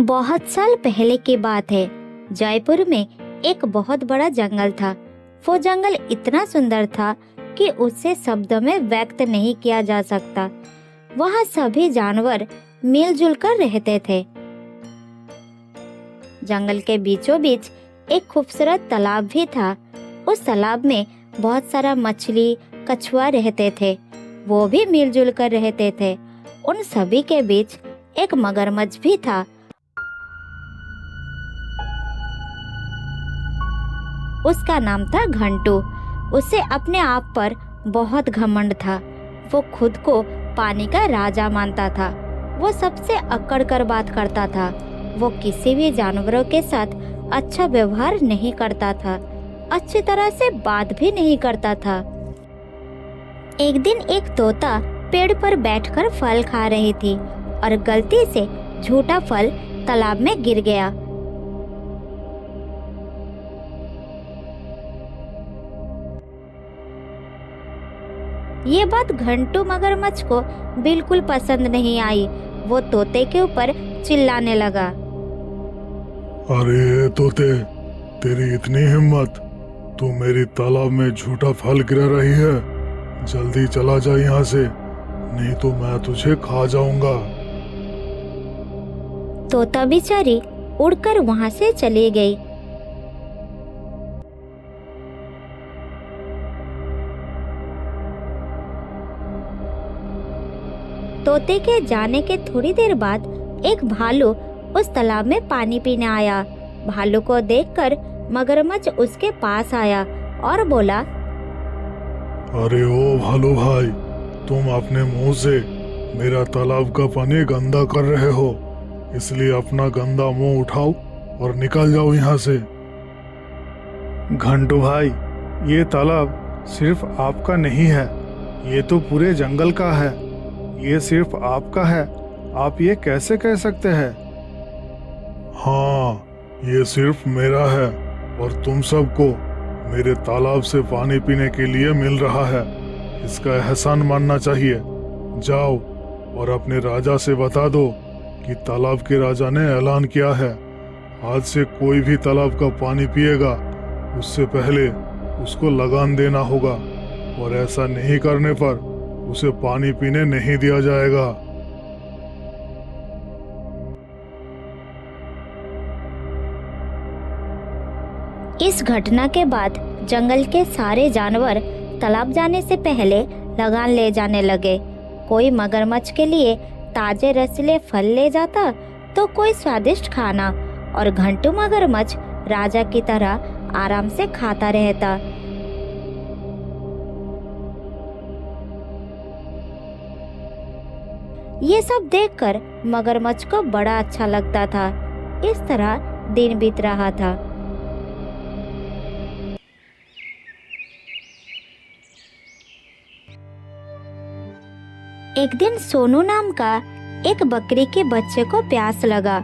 बहुत साल पहले की बात है। जयपुर में एक बहुत बड़ा जंगल था। वो जंगल इतना सुंदर था कि उसे शब्दों में व्यक्त नहीं किया जा सकता। वहाँ सभी जानवर मिलजुल कर रहते थे। जंगल के बीचों बीच एक खूबसूरत तालाब भी था। उस तालाब में बहुत सारा मछली, कछुआ रहते थे। वो भी मिलजुल कर रहते थे। उन सभी के बीच एक मगरमच्छ भी था। उसका नाम था घंटू। उसे अपने आप पर बहुत घमंड था। वो खुद को पानी का राजा मानता था। वो सबसे अकड़ कर बात करता था। वो किसी भी जानवरों के साथ अच्छा व्यवहार नहीं करता था। अच्छी तरह से बात भी नहीं करता था। एक दिन एक तोता पेड़ पर बैठकर फल खा रही थी और गलती से झूठा फल तालाब में गिर गया। ये बात घंटू मगरमच्छ को बिल्कुल पसंद नहीं आई। वो तोते के ऊपर चिल्लाने लगा। अरे तोते, तेरी इतनी हिम्मत, तू मेरी तालाब में झूठा फल गिरा रही है। जल्दी चला जा यहाँ से, नहीं तो मैं तुझे खा जाऊंगा। तोता बेचारी उड़कर वहां से चली गई। तोते के जाने के थोड़ी देर बाद एक भालू उस तालाब में पानी पीने आया। भालू को देखकर मगरमच्छ उसके पास आया और बोला, अरे ओ भालू भाई, तुम अपने मुंह से मेरा तालाब का पानी गंदा कर रहे हो, इसलिए अपना गंदा मुंह उठाओ और निकल जाओ यहाँ से। घंटू भाई, ये तालाब सिर्फ आपका नहीं है, ये तो पूरे जंगल का है। ये सिर्फ आपका है, आप ये कैसे कह सकते हैं? हाँ, ये सिर्फ मेरा है और तुम सबको मेरे तालाब से पानी पीने के लिए मिल रहा है। इसका एहसान मानना चाहिए। जाओ और अपने राजा से बता दो कि तालाब के राजा ने ऐलान किया है, आज से कोई भी तालाब का पानी पिएगा उससे पहले उसको लगान देना होगा, और ऐसा नहीं करने पर उसे पानी पीने नहीं दिया जाएगा। इस घटना के बाद जंगल के सारे जानवर तालाब जाने से पहले लगान ले जाने लगे। कोई मगरमच्छ के लिए ताजे रसीले फल ले जाता तो कोई स्वादिष्ट खाना, और घंटू मगरमच्छ राजा की तरह आराम से खाता रहता। ये सब देखकर मगरमच्छ को बड़ा अच्छा लगता था। इस तरह दिन बीत रहा था। एक दिन सोनू नाम का एक बकरी के बच्चे को प्यास लगा,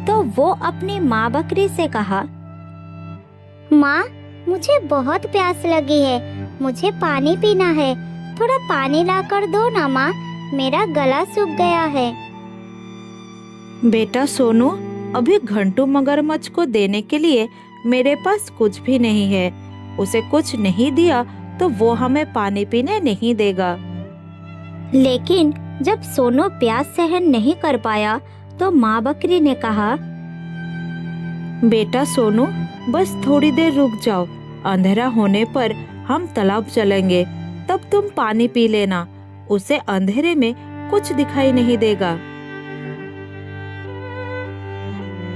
तो वो अपनी माँ बकरी से कहा, माँ, मुझे बहुत प्यास लगी है, मुझे पानी पीना है, थोड़ा पानी लाकर दो ना माँ, मेरा गला सूख गया है। बेटा सोनू, अभी घंटू मगरमच्छ को देने के लिए मेरे पास कुछ भी नहीं है। उसे कुछ नहीं दिया तो वो हमें पानी पीने नहीं देगा। लेकिन जब सोनू प्यास सहन नहीं कर पाया तो माँ बकरी ने कहा, बेटा सोनू, बस थोड़ी देर रुक जाओ, अंधेरा होने पर हम तालाब चलेंगे, तब तुम पानी पी लेना, उसे अंधेरे में कुछ दिखाई नहीं देगा।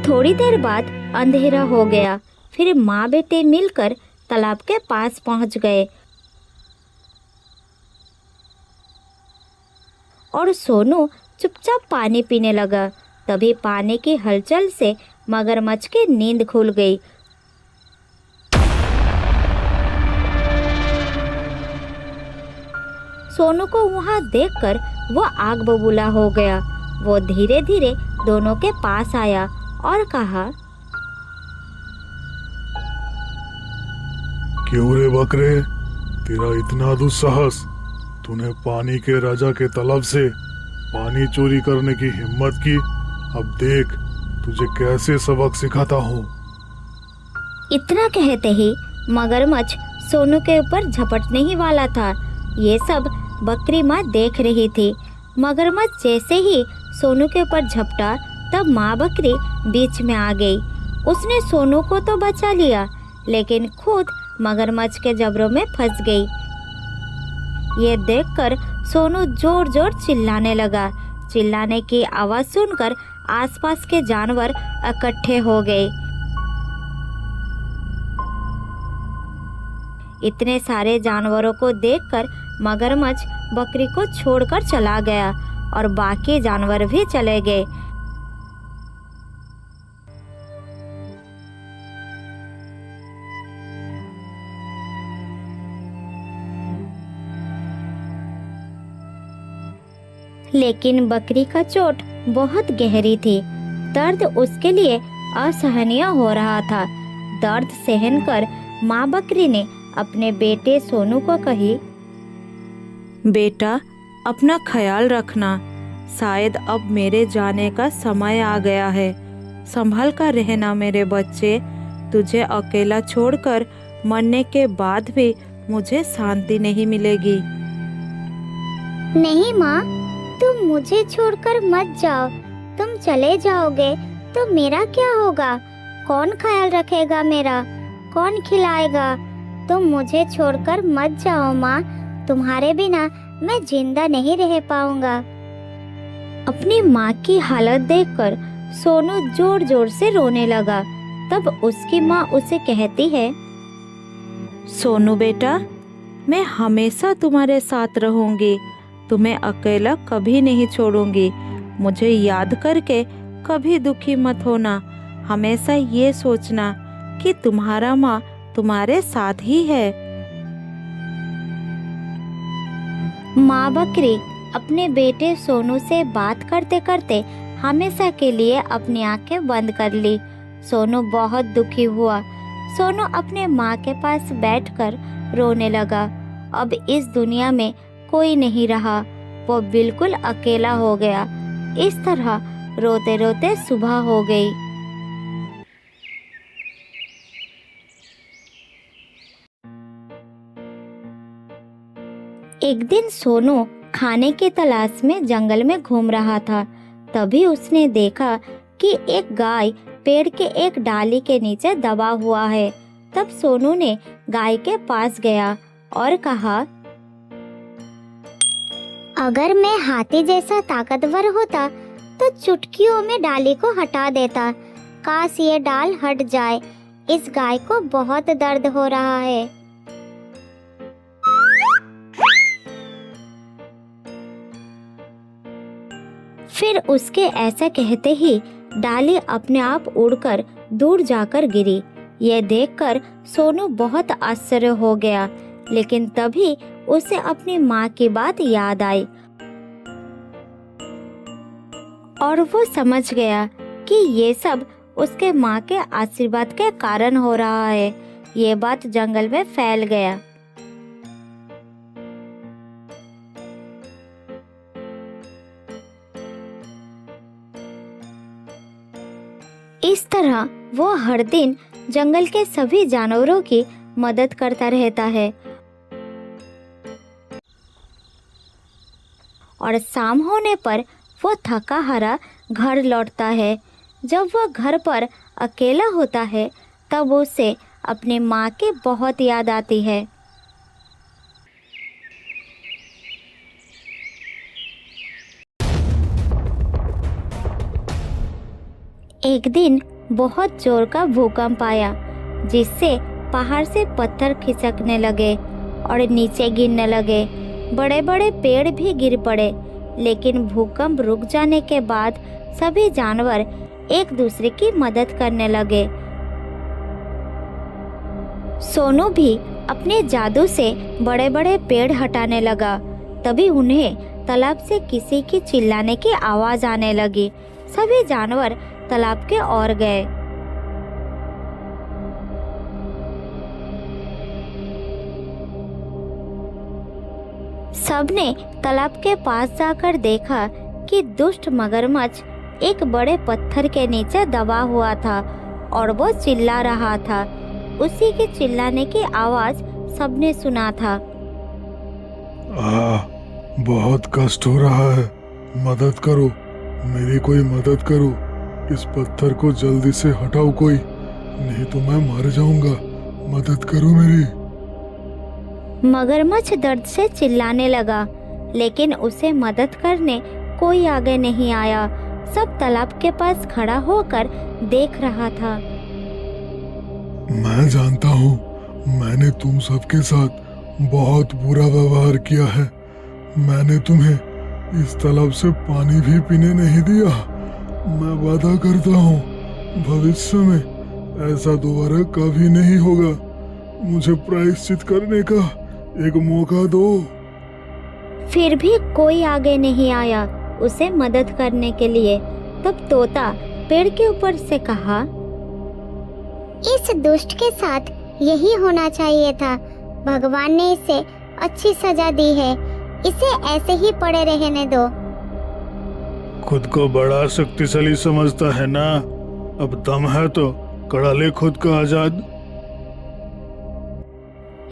थोड़ी देर बाद अंधेरा हो गया। फिर माँ बेटे मिलकर तालाब के पास पहुंच गए और सोनू चुपचाप पानी पीने लगा। तभी पानी की हलचल से मगरमच्छ की नींद खुल गई। सोनू को वहां देखकर वो आग बबूला हो गया। वो धीरे धीरे दोनों के पास आया और कहा, क्यों रे बकरे, तेरा इतना दुस्साहस? तूने पानी के राजा के तालाब से पानी चोरी करने की हिम्मत की। अब देख, तुझे कैसे सबक सिखाता हूँ। इतना कहते ही मगरमच्छ सोनू के ऊपर झपटने ही वाला था। ये सब बकरी माँ देख रही थी। मगरमच्छ जैसे ही सोनू के ऊपर झपटा तब माँ बकरी बीच में आ गई। उसने सोनू को तो बचा लिया, लेकिन खुद मगरमच्छ के जबड़ों में फंस गई। ये देखकर सोनू जोर जोर चिल्लाने लगा। चिल्लाने की आवाज़ सुनकर आसपास के जानवर इकट्ठे हो गए। इतने सारे जानवरों को देखकर मगरमच्छ बकरी को छोड़कर चला गया और बाकी जानवर भी चले गए। लेकिन बकरी का चोट बहुत गहरी थी। दर्द उसके लिए असहनीय हो रहा था। दर्द सहन कर माँ बकरी ने अपने बेटे सोनू को कही, बेटा अपना ख्याल रखना, शायद अब मेरे जाने का समय आ गया है। संभल कर रहना मेरे बच्चे। तुझे अकेला छोड़कर मरने के बाद भी मुझे शांति नहीं मिलेगी। नहीं माँ, तुम मुझे छोड़कर मत जाओ। तुम चले जाओगे तो मेरा क्या होगा? कौन ख्याल रखेगा मेरा? कौन खिलाएगा? तुम मुझे छोड़कर मत जाओ माँ। तुम्हारे बिना मैं जिंदा नहीं रह पाऊंगा। अपनी माँ की हालत देखकर सोनू जोर जोर से रोने लगा। तब उसकी माँ उसे कहती है, सोनू बेटा, मैं हमेशा तुम्हारे साथ रहूंगी। तुम्हें अकेला कभी नहीं छोड़ूंगी। मुझे याद करके कभी दुखी मत होना। हमेशा ये सोचना कि तुम्हारा माँ तुम्हारे साथ ही है। माँ बकरी अपने बेटे सोनू से बात करते करते हमेशा के लिए अपनी आंखें बंद कर ली। सोनू बहुत दुखी हुआ। सोनू अपने माँ के पास बैठकर रोने लगा। अब इस दुनिया में कोई नहीं रहा। वो बिल्कुल अकेला हो गया। इस तरह रोते रोते सुबह हो गई। एक दिन सोनू खाने की तलाश में जंगल में घूम रहा था। तभी उसने देखा कि एक गाय पेड़ के एक डाली के नीचे दबा हुआ है। तब सोनू ने गाय के पास गया और कहा, अगर मैं हाथी जैसा ताकतवर होता तो चुटकियों में डाली को हटा देता। काश ये डाल हट जाए। इस गाय को बहुत दर्द हो रहा है। फिर उसके ऐसा कहते ही डाली अपने आप उड़कर दूर जाकर गिरी। यह देखकर सोनू बहुत आश्चर्य हो गया। लेकिन तभी उसे अपनी माँ की बात याद आई और वो समझ गया कि ये सब उसके माँ के आशीर्वाद के कारण हो रहा है। ये बात जंगल में फैल गया। इस तरह वो हर दिन जंगल के सभी जानवरों की मदद करता रहता है और शाम होने पर वो थका हारा घर लौटता है। जब वह घर पर अकेला होता है तब उसे अपनी माँ की बहुत याद आती है। एक दिन बहुत जोर का भूकंप आया, जिससे पहाड़ से पत्थर खिसकने लगे और नीचे गिरने लगे। बड़े बड़े पेड़ भी गिर पड़े। लेकिन भूकंप रुक जाने के बाद सभी जानवर एक दूसरे की मदद करने लगे। सोनू भी अपने जादू से बड़े बड़े पेड़ हटाने लगा। तभी उन्हें तालाब से किसी की चिल्लाने की आवाज आने लगी। सभी जानवर तालाब के ओर गए। सबने तालाब के पास जाकर देखा कि दुष्ट मगरमच्छ एक बड़े पत्थर के नीचे दबा हुआ था और वो चिल्ला रहा था। उसी के चिल्लाने की आवाज सबने सुना था। बहुत कष्ट हो रहा है, मदद करो, मेरी कोई मदद करो। इस पत्थर को जल्दी से हटाओ कोई, नहीं तो मैं मर जाऊंगा। मदद करो मेरी। मगरमच्छ दर्द से चिल्लाने लगा, लेकिन उसे मदद करने कोई आगे नहीं आया। सब तालाब के पास खड़ा होकर देख रहा था। मैं जानता हूँ मैंने तुम सबके साथ बहुत बुरा व्यवहार किया है। मैंने तुम्हें इस तालाब से पानी भी पीने नहीं दिया। मैं वादा करता हूँ भविष्य में ऐसा दोबारा कभी नहीं होगा। मुझे प्रायश्चित करने का एक मौका दो। फिर भी कोई आगे नहीं आया उसे मदद करने के लिए। तब तोता पेड़ के ऊपर से कहा, इस दुष्ट के साथ यही होना चाहिए था। भगवान ने इसे अच्छी सजा दी है, इसे ऐसे ही पड़े रहने दो। खुद को बड़ा शक्तिशाली समझता है ना? अब दम है तो कड़ा ले खुद को आजाद।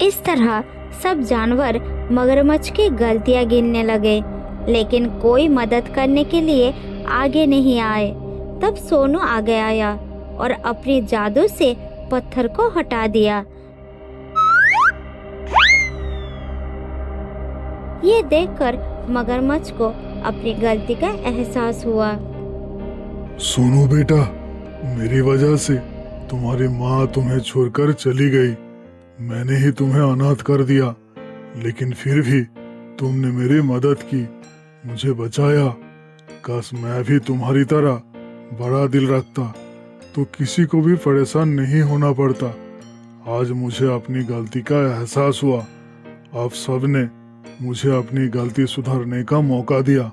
इस तरह सब जानवर मगरमच्छ की गलतियां गिनने लगे, लेकिन कोई मदद करने के लिए आगे नहीं आए। तब सोनू आगे आया और अपनी जादू से पत्थर को हटा दिया। ये देखकर मगरमच्छ को अपनी गलती का एहसास हुआ। सोनू बेटा, मेरी वजह से तुम्हारी माँ तुम्हें छोड़कर चली गई। मैंने ही तुम्हें अनाथ कर दिया, लेकिन फिर भी तुमने मेरी मदद की, मुझे बचाया। काश मैं भी तुम्हारी तरह बड़ा दिल रखता तो किसी को भी परेशान नहीं होना पड़ता। आज मुझे अपनी गलती का एहसास हुआ। आप सबने मुझे अपनी गलती सुधारने का मौका दिया।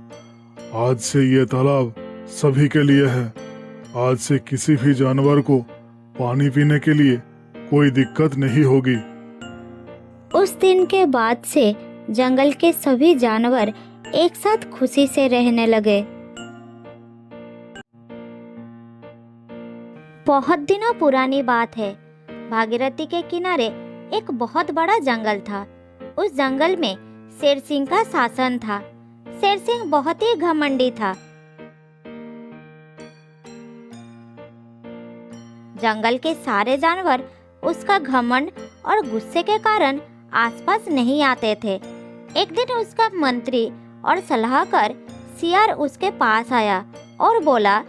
आज से ये तालाब सभी के लिए है। आज से किसी भी जानवर को पानी पीने के लिए कोई दिक्कत नहीं होगी। उस दिन के बाद से जंगल के सभी जानवर एक साथ खुशी से रहने लगे। बहुत दिनों पुरानी बात है। भागीरथी के किनारे एक बहुत बड़ा जंगल था। उस जंगल में शेर सिंह का शासन था। शेर सिंह बहुत ही घमंडी था। जंगल के सारे जानवर उसका घमंड और गुस्से के कारण आसपास नहीं आते थे। एक दिन उसका मंत्री और सलाहकार सियार उसके पास आया और बोला,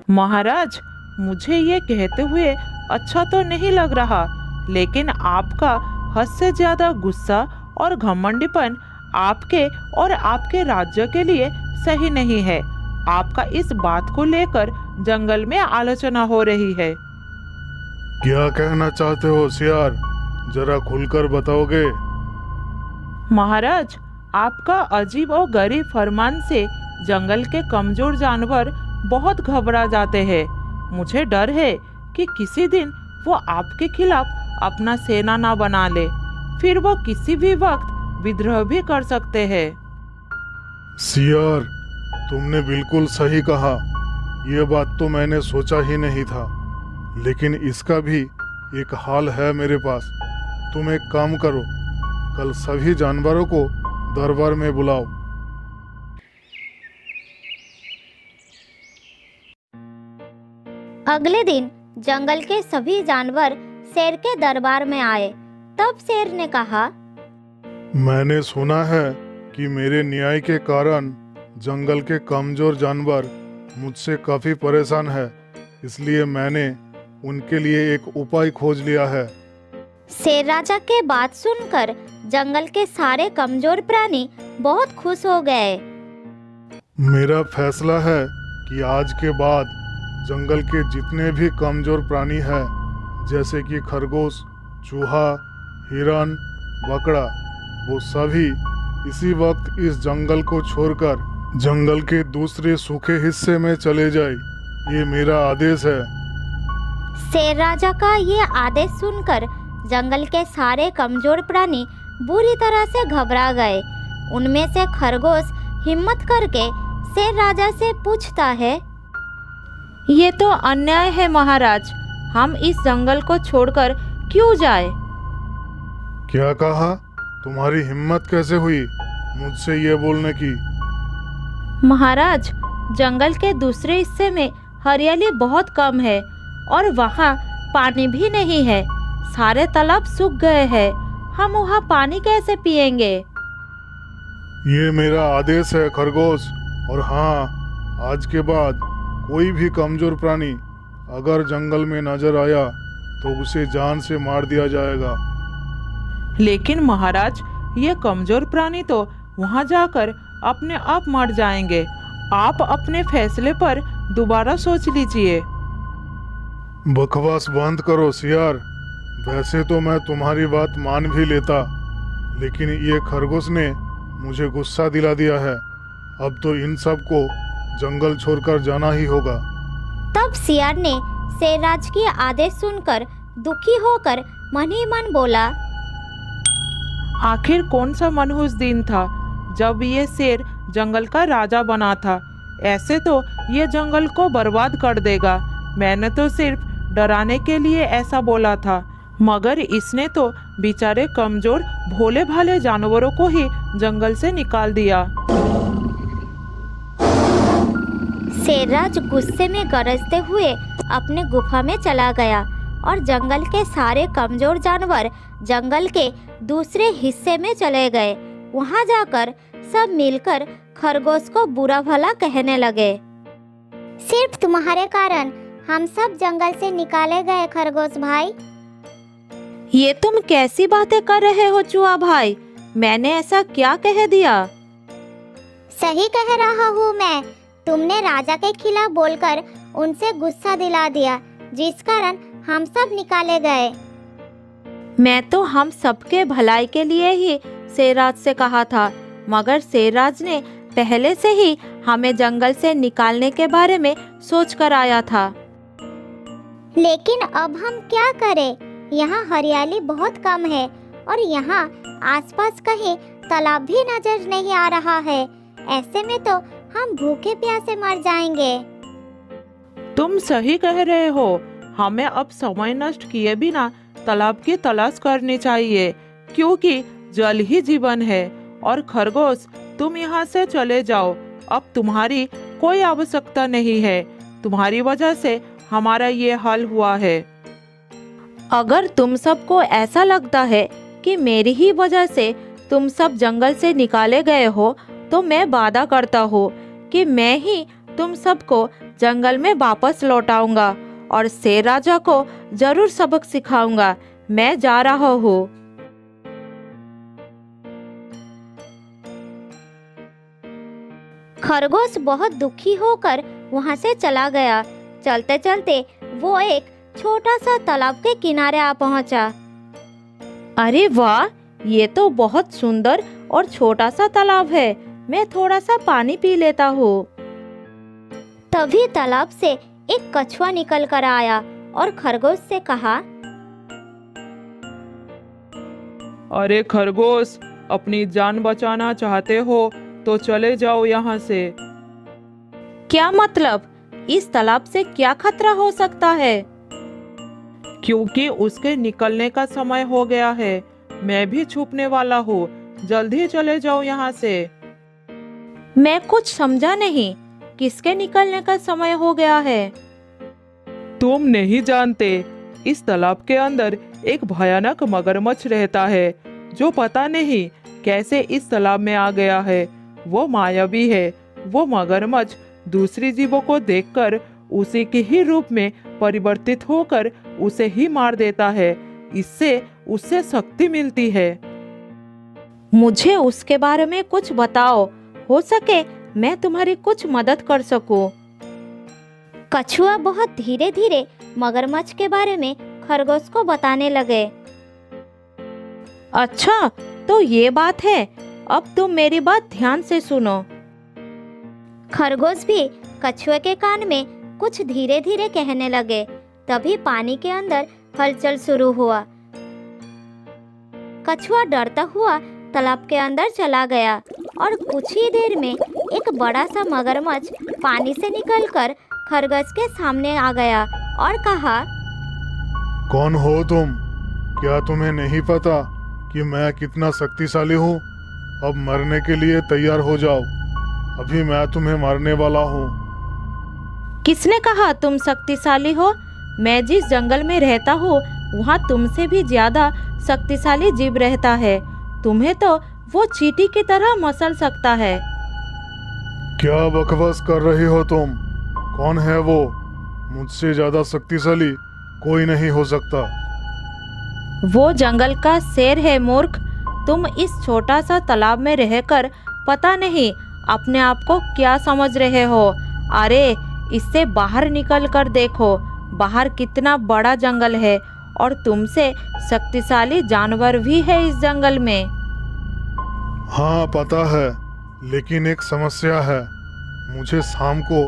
महाराज, मुझे ये कहते हुए अच्छा तो नहीं लग रहा, लेकिन आपका हद से ज्यादा गुस्सा और घमंडीपन आपके और आपके राज्य के लिए सही नहीं है। आपका इस बात को लेकर जंगल में आलोचना हो रही है। क्या कहना चाहते हो सियार? जरा खुलकर बताओगे? महाराज, आपका अजीब और गरीब फरमान से जंगल के कमजोर जानवर बहुत घबरा जाते हैं। मुझे डर है कि किसी दिन वो आपके खिलाफ अपना सेना ना बना ले, फिर वो किसी भी वक्त विद्रोह भी कर सकते हैं। सियार, तुमने बिल्कुल सही कहा। ये बात तो मैंने सोचा ही नहीं था, लेकिन इसका भी एक हाल है मेरे पास। तुम एक काम करो, कल सभी जानवरों को दरबार में बुलाओ। अगले दिन जंगल के सभी जानवर शेर के दरबार में आए। तब शेर ने कहा, मैंने सुना है कि मेरे न्याय के कारण जंगल के कमजोर जानवर मुझसे काफी परेशान है, इसलिए मैंने उनके लिए एक उपाय खोज लिया है। शेर राजा के बात सुनकर जंगल के सारे कमजोर प्राणी बहुत खुश हो गए। मेरा फैसला है कि आज के बाद जंगल के जितने भी कमजोर प्राणी हैं, जैसे कि खरगोश, चूहा, हिरन, बकरा, वो सभी इसी वक्त इस जंगल को छोड़कर जंगल के दूसरे सूखे हिस्से में चले जाए। ये मेरा आदेश है। शेर राजा का ये आदेश सुनकर जंगल के सारे कमजोर प्राणी बुरी तरह से घबरा गए। उनमें से खरगोश हिम्मत करके शेर राजा से पूछता है, ये तो अन्याय है महाराज, हम इस जंगल को छोड़कर क्यों जाए? क्या कहा? तुम्हारी हिम्मत कैसे हुई मुझसे ये बोलने की? महाराज, जंगल के दूसरे हिस्से में हरियाली बहुत कम है और वहाँ पानी भी नहीं है। सारे तालाब सूख गए हैं, हम वहाँ पानी कैसे पिएंगे? ये मेरा आदेश है खरगोश। और हाँ, आज के बाद कोई भी कमजोर प्राणी अगर जंगल में नजर आया तो उसे जान से मार दिया जाएगा। लेकिन महाराज, ये कमजोर प्राणी तो वहाँ जाकर अपने आप मर जाएंगे। आप अपने फैसले पर दोबारा सोच लीजिए। बकवास बंद करो सियार। वैसे तो मैं तुम्हारी बात मान भी लेता, लेकिन ये खरगोश ने मुझे गुस्सा दिला दिया है। अब तो इन सब को जंगल छोड़कर जाना ही होगा। तब सियार ने शेरराज की आदेश सुनकर दुखी होकर मन ही मन बोला, आखिर कौन सा मनहूस दिन था जब ये शेर जंगल का राजा बना था। ऐसे तो ये जंगल को बर्बाद कर देगा। मैंने तो सिर्फ डराने के लिए ऐसा बोला था, मगर इसने तो बेचारे कमजोर भोले भाले जानवरों को ही जंगल से निकाल दिया। शेरराज गुस्से में गरजते हुए अपने गुफा में चला गया और जंगल के सारे कमजोर जानवर जंगल के दूसरे हिस्से में चले गए। वहां जाकर सब मिलकर खरगोश को बुरा भला कहने लगे। सिर्फ तुम्हारे कारण हम सब जंगल से निकाले गए खरगोश भाई। ये तुम कैसी बातें कर रहे हो चूहा भाई? मैंने ऐसा क्या कह दिया? सही कह रहा हूँ मैं। तुमने राजा के खिलाफ बोलकर उनसे गुस्सा दिला दिया, जिस कारण हम सब निकाले गए। मैं तो हम सबके भलाई के लिए ही शेरराज से कहा था, मगर शेरराज ने पहले से ही हमें जंगल से निकालने के बारे में सोच कर आया था। लेकिन अब हम क्या करें? यहाँ हरियाली बहुत कम है और यहाँ आसपास कहीं तालाब भी नजर नहीं आ रहा है। ऐसे में तो हम भूखे प्यासे मर जाएंगे। तुम सही कह रहे हो। हमें अब समय नष्ट किए बिना तालाब की तलाश करनी चाहिए, क्योंकि जल ही जीवन है। और खरगोश, तुम यहाँ से चले जाओ। अब तुम्हारी कोई आवश्यकता नहीं है। तुम्हारी वजह से हमारा ये हाल हुआ है। अगर तुम सबको ऐसा लगता है कि मेरी ही वजह से तुम सब जंगल से निकाले गए हो, तो मैं वादा करता हूँ कि मैं ही तुम सबको जंगल में वापस लौटाऊंगा और शेर राजा को जरूर सबक सिखाऊंगा। मैं जा रहा हूँ। खरगोश बहुत दुखी होकर वहाँ से चला गया। चलते चलते वो एक छोटा सा तालाब के किनारे आ पहुँचा। अरे वाह, ये तो बहुत सुंदर और छोटा सा तालाब है। मैं थोड़ा सा पानी पी लेता हूँ। तभी तालाब से एक कछुआ निकल कर आया और खरगोश से कहा, अरे खरगोश, अपनी जान बचाना चाहते हो तो चले जाओ यहाँ से। क्या मतलब? इस तालाब से क्या खतरा हो सकता है? क्योंकि उसके निकलने का समय हो गया है। मैं भी छुपने वाला हूँ। जल्दी चले जाओ यहाँ से। मैं कुछ समझा नहीं। किसके निकलने का समय हो गया है? तुम नहीं जानते, इस तालाब के अंदर एक भयानक मगरमच्छ रहता है, जो पता नहीं कैसे इस तालाब में आ गया है। वो मायावी है। वो मगरमच्छ दूसरी जीवों को देखकर उसी के ही रूप में परिवर्तित होकर उसे ही मार देता है। इससे उससे शक्ति मिलती है। मुझे उसके बारे में कुछ बताओ। हो सके मैं तुम्हारी कुछ मदद कर सकूं। कछुआ बहुत धीरे धीरे मगरमच्छ के बारे में खरगोश को बताने लगे। अच्छा, तो ये बात है। अब तुम मेरी बात ध्यान से सुनो। खरगोश भी कछुए के कान में कुछ धीरे धीरे कहने लगे। तभी पानी के अंदर हलचल शुरू हुआ। कछुआ डरता हुआ तालाब के अंदर चला गया और कुछ ही देर में एक बड़ा सा मगरमच्छ पानी से निकलकर खरगोश के सामने आ गया और कहा, कौन हो तुम? क्या तुम्हें नहीं पता कि मैं कितना शक्तिशाली हूँ? अब मरने के लिए तैयार हो जाओ, अभी मैं तुम्हें मारने वाला हूँ। किसने कहा तुम शक्तिशाली हो? मैं जिस जंगल में रहता हूँ वहाँ तुमसे भी ज्यादा शक्तिशाली जीव रहता है। तुम्हें तो वो चींटी की तरह मसल सकता है। क्या बकवास कर रही हो तुम? कौन है वो? मुझसे ज्यादा शक्तिशाली कोई नहीं हो सकता। वो जंगल का शेर है मूर्ख। तुम इस छोटा सा तालाब में रहकर पता नहीं अपने आप को क्या समझ रहे हो। अरे इससे बाहर निकल कर देखो, बाहर कितना बड़ा जंगल है और तुमसे शक्तिशाली जानवर भी है इस जंगल में। हाँ पता है, लेकिन एक समस्या है। मुझे शाम को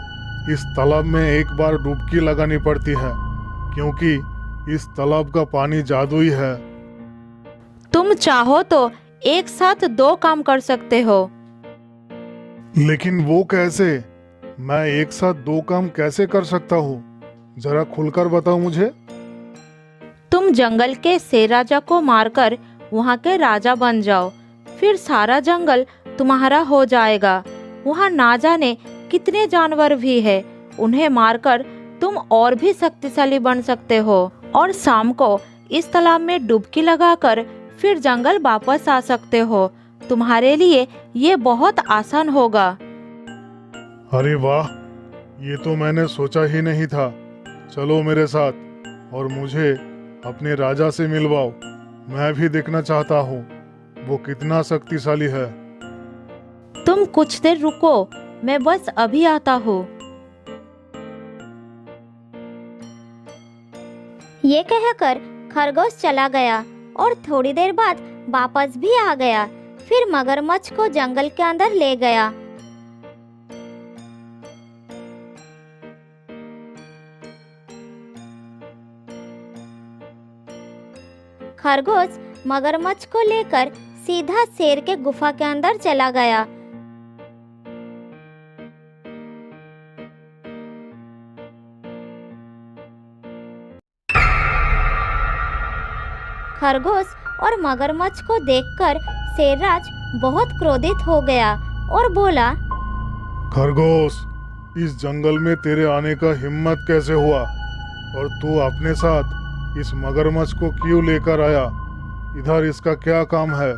इस तालाब में एक बार डुबकी लगानी पड़ती है, क्योंकि इस तालाब का पानी जादुई है। तुम चाहो तो एक साथ 2 काम कर सकते हो। लेकिन वो कैसे? मैं एक साथ 2 काम कैसे कर सकता हूँ? जरा खुलकर बताओ मुझे। तुम जंगल के शेर राजा को मारकर वहाँ के राजा बन जाओ, फिर सारा जंगल तुम्हारा हो जाएगा। वहाँ ना जाने कितने जानवर भी है, उन्हें मारकर तुम और भी शक्तिशाली बन सकते हो और शाम को इस तालाब में डुबकी लगाकर फिर जंगल वापस आ सकते हो। तुम्हारे लिए ये बहुत आसान होगा। अरे वाह, ये तो मैंने सोचा ही नहीं था। चलो मेरे साथ और मुझे अपने राजा से मिलवाओ। मैं भी देखना चाहता हूँ वो कितना शक्तिशाली है। तुम कुछ देर रुको, मैं बस अभी आता हूँ। ये कहकर खरगोश चला गया और थोड़ी देर बाद वापस भी आ गया। फिर मगरमच्छ को जंगल के अंदर ले गया। खरगोश मगरमच्छ को लेकर सीधा शेर के गुफा के अंदर चला गया। खरगोश और मगरमच्छ को देखकर शेरराज बहुत क्रोधित हो गया और बोला, खरगोश, इस जंगल में तेरे आने का हिम्मत कैसे हुआ? और तू अपने साथ इस मगरमच्छ को क्यों लेकर आया? इधर इसका क्या काम है?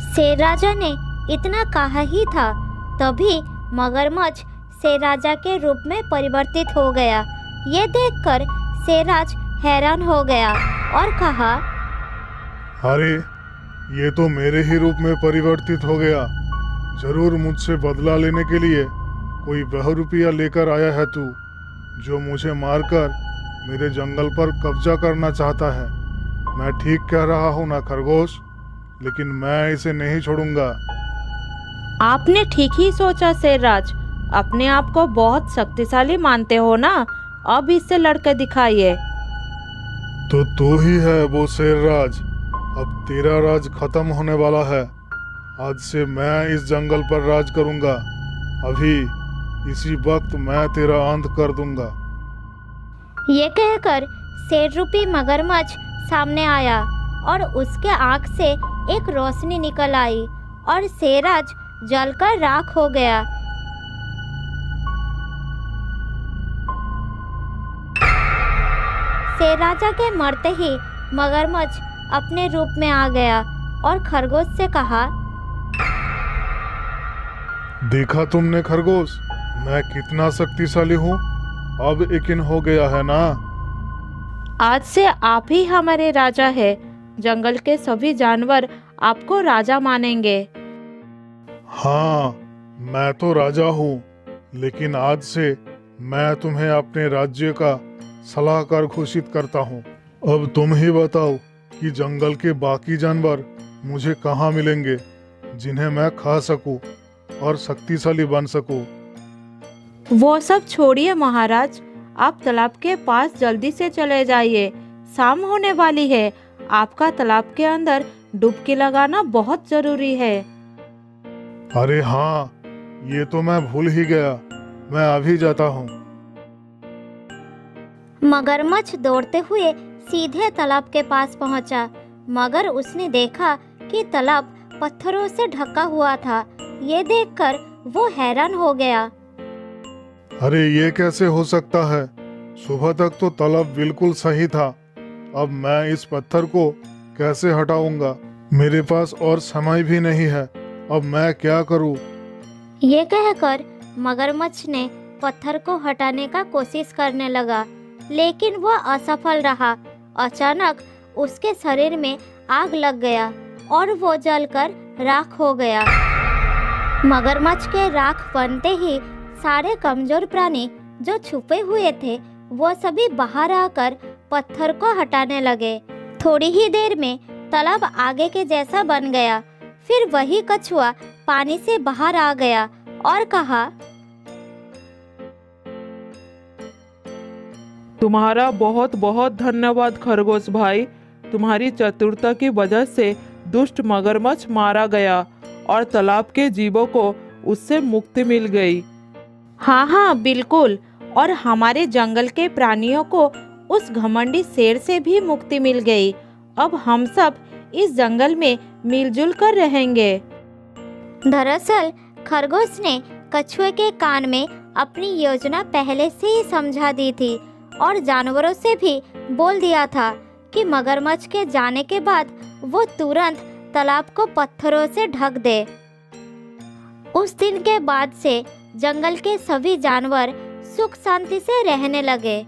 शेर राजा ने इतना कहा ही था, तभी मगरमच्छ शेर राजा के रूप में परिवर्तित हो गया। ये देखकर शेरराज हैरान हो गया और कहा, अरे ये तो मेरे ही रूप में परिवर्तित हो गया। जरूर मुझसे बदला लेने के लिए कोई बहुरूपिया लेकर आया है तू, जो मुझे मारकर मेरे जंगल पर कब्जा करना चाहता है। मैं ठीक कह रहा हूँ ना खरगोश? लेकिन मैं इसे नहीं छोड़ूंगा। आपने ठीक ही सोचा शेरराज। अपने आप को बहुत शक्तिशाली मानते हो ना, अब इससे लड़के दिखाइए। तो तू ही है वो शेरराज। अब तेरा राज खत्म होने वाला है। आज से मैं इस जंगल पर राज करूंगा। अभी इसी वक्त मैं तेरा अंत कर दूंगा। ये कहकर शेर रूपी मगरमच्छ सामने आया और उसके आंख से एक रोशनी निकल आई और शेरराज जलकर राख हो गया। शेर राजा के मरते ही मगरमच्छ अपने रूप में आ गया और खरगोश से कहा, देखा तुमने खरगोश, मैं कितना शक्तिशाली हूँ? अब यकीन हो गया है ना? आज से आप ही हमारे राजा है। जंगल के सभी जानवर आपको राजा मानेंगे। हाँ, मैं तो राजा हूँ, लेकिन आज से मैं तुम्हें अपने राज्य का सलाहकार घोषित करता हूँ। अब तुम ही बताओ कि जंगल के बाकी जानवर मुझे कहाँ मिलेंगे, जिन्हें मैं खा सकूं और शक्तिशाली बन सकूं। वो सब छोड़िए महाराज, आप तालाब के पास जल्दी से चले जाइए। शाम होने वाली है। आपका तालाब के अंदर डुबकी लगाना बहुत जरूरी है। अरे हाँ, ये तो मैं भूल ही गया। मैं अभी जाता हूँ। मगरमच्छ दौड़ते हुए सीधे तालाब के पास पहुंचा, मगर उसने देखा कि तालाब पत्थरों से ढका हुआ था। ये देखकर वो हैरान हो गया। अरे ये कैसे हो सकता है? सुबह तक तो तालाब बिल्कुल सही था। अब मैं इस पत्थर को कैसे हटाऊंगा? मेरे पास और समय भी नहीं है। अब मैं क्या करूं? ये कहकर मगरमच्छ ने पत्थर को हटाने का कोशिश करने लगा, लेकिन वह असफल रहा। अचानक उसके शरीर में आग लग गया और वो जलकर राख हो गया। मगरमच्छ के राख बनते ही सारे कमजोर प्राणी जो छुपे हुए थे वो सभी बाहर आकर पत्थर को हटाने लगे। थोड़ी ही देर में तालाब आगे के जैसा बन गया। फिर वही कछुआ पानी से बाहर आ गया और कहा, तुम्हारा बहुत बहुत धन्यवाद खरगोश भाई। तुम्हारी चतुरता की वजह से दुष्ट मगरमच्छ मारा गया और तालाब के जीवों को उससे मुक्ति मिल गई। हाँ हाँ बिल्कुल, और हमारे जंगल के प्राणियों को उस घमंडी शेर से भी मुक्ति मिल गई। अब हम सब इस जंगल में मिलजुल कर रहेंगे। दरअसल खरगोश ने कछुए के कान में अपनी योजना पहले से ही समझा दी थी और जानवरों से भी बोल दिया था कि मगरमच्छ के जाने के बाद वो तुरंत तालाब को पत्थरों से ढक दे। उस दिन के बाद से जंगल के सभी जानवर सुख शांति से रहने लगे।